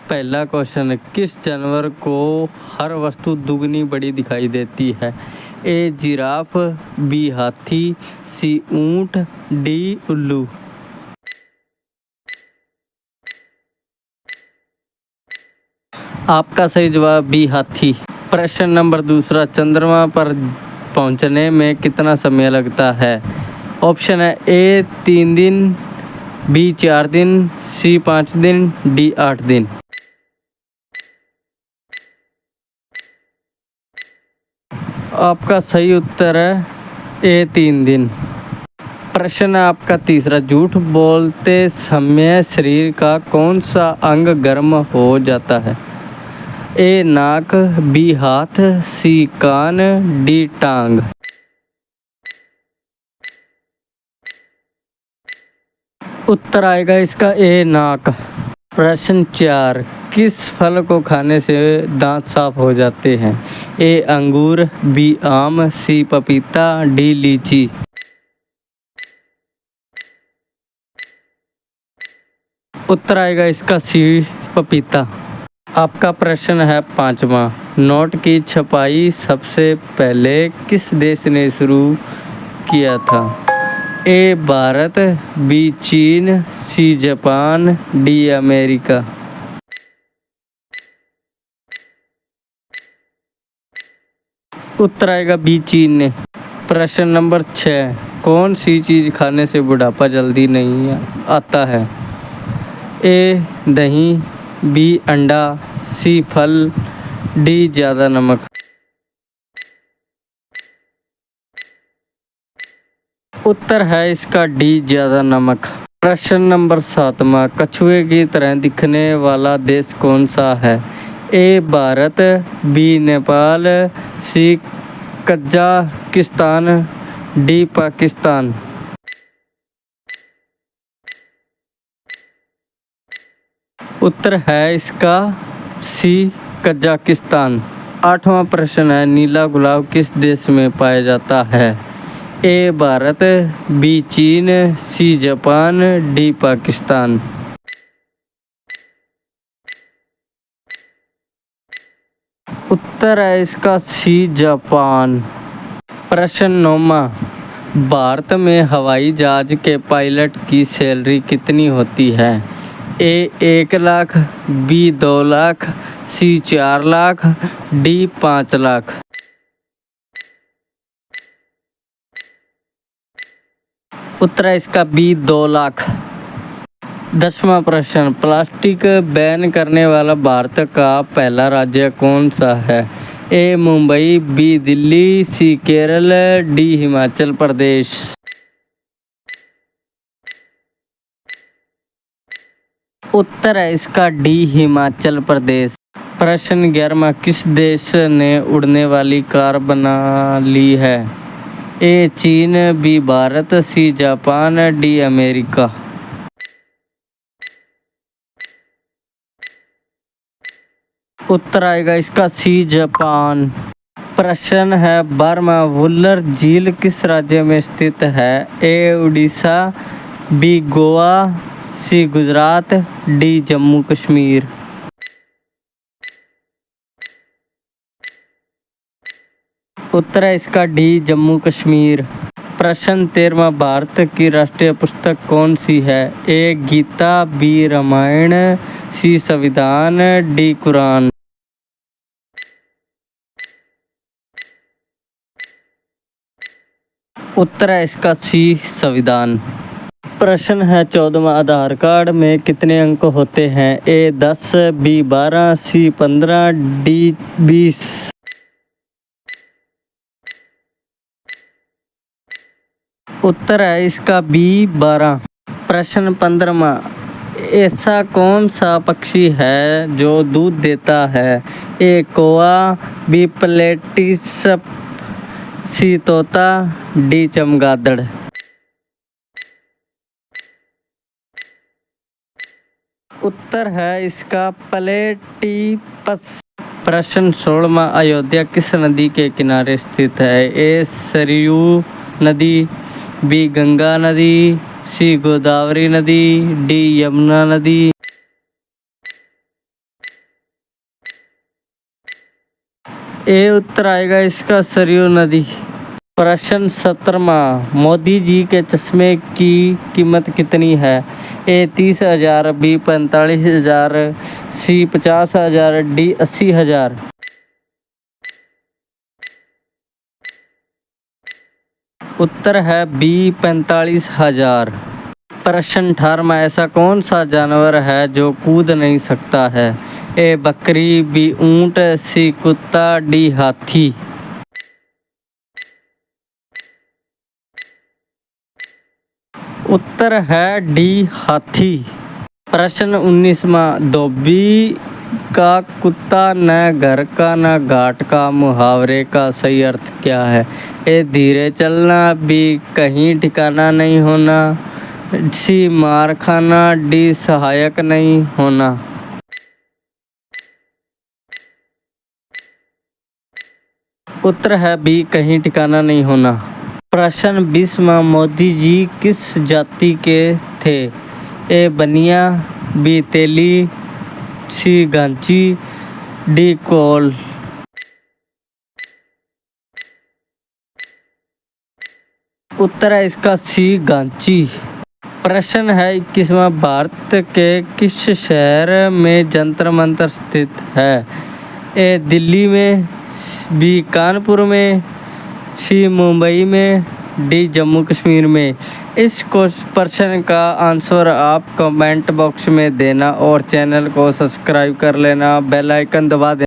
पहला क्वेश्चन है, किस जानवर को हर वस्तु दुगनी बड़ी दिखाई देती है? ए जिराफ, बी हाथी, सी ऊंट, डी उल्लू। आपका सही जवाब बी हाथी। प्रश्न नंबर दूसरा, चंद्रमा पर पहुंचने में कितना समय लगता है? ऑप्शन है ए 3 दिन, बी 4 दिन, सी 5 दिन, डी 8 दिन। आपका सही उत्तर है ए 3 दिन। प्रश्न आपका तीसरा, झूठ बोलते समय शरीर का कौन सा अंग गर्म हो जाता है? ए नाक, बी हाथ, सी कान, डी टांग। उत्तर आएगा इसका ए नाक। प्रश्न 4, किस फल को खाने से दांत साफ हो जाते हैं? ए अंगूर, बी आम, सी पपीता, डी लीची। उत्तर आएगा इसका सी पपीता। आपका प्रश्न है पांचवा, नोट की छपाई सबसे पहले किस देश ने शुरू किया था? ए भारत, बी चीन, सी जापान, डी अमेरिका। उत्तर आएगा बी चीन ने। प्रश्न नंबर 6, कौन सी चीज़ खाने से बुढ़ापा जल्दी नहीं आता है? ए दही, बी अंडा, सी फल, डी ज़्यादा नमक। उत्तर है इसका डी ज़्यादा नमक। प्रश्न नंबर 7, कछुए की तरह दिखने वाला देश कौन सा है? ए भारत, बी नेपाल, सी कजाकिस्तान, डी पाकिस्तान। उत्तर है इसका सी कजाकिस्तान। 8वां प्रश्न है, नीला गुलाब किस देश में पाया जाता है? ए भारत, बी चीन, सी जापान, डी पाकिस्तान। उत्तर है इसका सी जापान। प्रश्न 9, भारत में हवाई जहाज के पायलट की सैलरी कितनी होती है? ए 1 लाख, बी 2 लाख, सी 4 लाख, डी 5 लाख। उत्तर है इसका बी 2 लाख। 10वां प्रश्न, प्लास्टिक बैन करने वाला भारत का पहला राज्य कौन सा है? ए मुंबई, बी दिल्ली, सी केरल, डी हिमाचल प्रदेश। उत्तर है इसका डी हिमाचल प्रदेश। प्रश्न 11, किस देश ने उड़ने वाली कार बना ली है? ए चीन, B Bharat, C Japan, D America. उत्तर आएगा इसका सी जापान। प्रश्न है 12, वुलर झील किस राज्य में स्थित है? ए उड़ीसा, बी गोवा, सी गुजरात, डी जम्मू कश्मीर। उत्तर है इसका डी जम्मू कश्मीर। प्रश्न 13, भारत की राष्ट्रीय पुस्तक कौन सी है? ए गीता, बी रामायण, सी संविधान, डी कुरान। उत्तर है इसका सी संविधान। प्रश्न है 14, आधार कार्ड में कितने अंक होते हैं? ए 10, बी 12, सी 15, डी 20। उत्तर है इसका बी 12। प्रश्न 15, ऐसा कौन सा पक्षी है जो दूध देता है? ए कौवा, बी प्लेटिस, सी तोता, डी चमगादड़। उत्तर है इसका प्लेटिपस। प्रश्न 16, अयोध्या किस नदी के किनारे स्थित है? ए सरयू नदी, बी गंगा नदी, सी गोदावरी नदी, डी यमुना नदी। ए उत्तर आएगा इसका सरयू नदी। प्रश्न 17वां, मोदी जी के चश्मे की कीमत कितनी है? ए 30,000, बी 45,000, सी 50,000, डी 80,000। उत्तर है बी 45,000। प्रश्न 18वां, ऐसा कौन सा जानवर है जो कूद नहीं सकता है? ए बकरी, बी ऊंट, सी कुत्ता, डी हाथी। उत्तर है डी हाथी। प्रश्न 19वां, धोबी का कुत्ता न घर का न घाट का मुहावरे का सही अर्थ क्या है? ए धीरे चलना, बी कहीं ठिकाना नहीं होना, सी मार खाना, डी सहायक नहीं होना। उत्तर है बी कहीं ठिकाना नहीं होना। प्रश्न 20वां, मोदी जी किस जाति के थे? ए बनिया, बी तेली, सी गांची, डी कोल। उत्तर है इसका सी गांची। प्रश्न है 21वां, भारत के किस शहर में जंतर मंतर स्थित है? ए दिल्ली में, बी कानपुर में, सी मुंबई में, डी जम्मू कश्मीर में। इस प्रश्न का आंसर आप कमेंट बॉक्स में देना और चैनल को सब्सक्राइब कर लेना, बेल आइकन दबा देना।